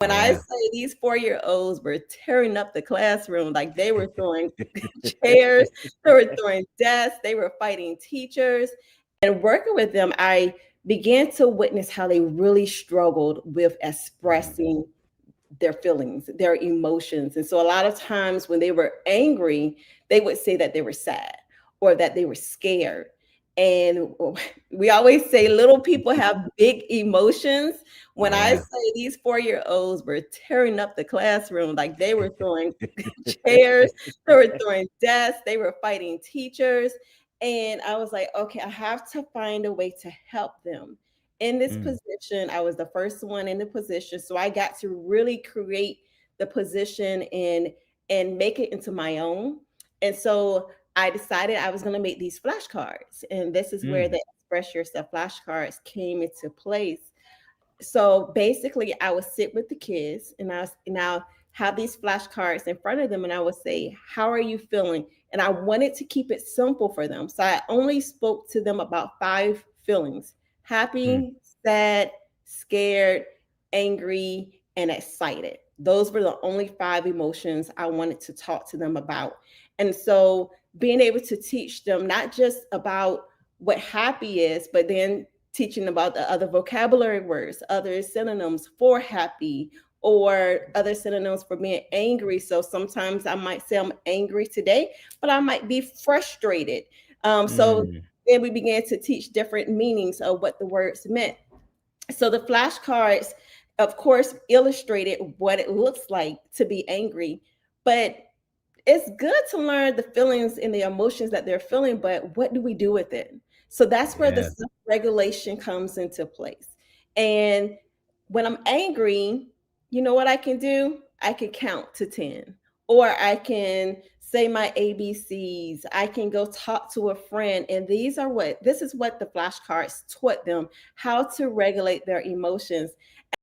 When I Yeah. say these 4-year-olds were tearing up the classroom, like they were throwing chairs, they were throwing desks, they were fighting teachers. And working with them, I began to witness how they really struggled with Mm, expressing their feelings, their emotions. And so a lot of times when they were angry, they would say that they were sad or that they were scared. And we always say little people have big emotions. When I yeah. say these 4-year-olds were tearing up the classroom, like they were throwing chairs, they were throwing desks, they were fighting teachers. And I was like, okay, I have to find a way to help them in this Mm, position. I was the first one in the position, so I got to really create the position and make it into my own. And so I decided I was going to make these flashcards, and this is where mm, the express yourself flashcards came into place. So basically, I would sit with the kids, and I'll have these flashcards in front of them, and I would say, "How are you feeling?" And I wanted to keep it simple for them, so I only spoke to them about 5 feelings: mm, happy, sad, scared, angry, and excited. Those were the only 5 emotions I wanted to talk to them about. And so being able to teach them not just about what happy is, but then teaching about the other vocabulary words, other synonyms for happy, or other synonyms for being angry. So sometimes I might say I'm angry today, but I might be frustrated. So mm. then we began to teach different meanings of what the words meant. So the flashcards, of course, illustrated what it looks like to be angry, but it's good to learn the feelings and the emotions that they're feeling, but what do we do with it? So that's where the Yeah. self regulation comes into place. And when I'm angry, you know what I can do? I can count to 10, or I can say my ABCs. I can go talk to a friend. And this is what the flashcards taught them: how to regulate their emotions.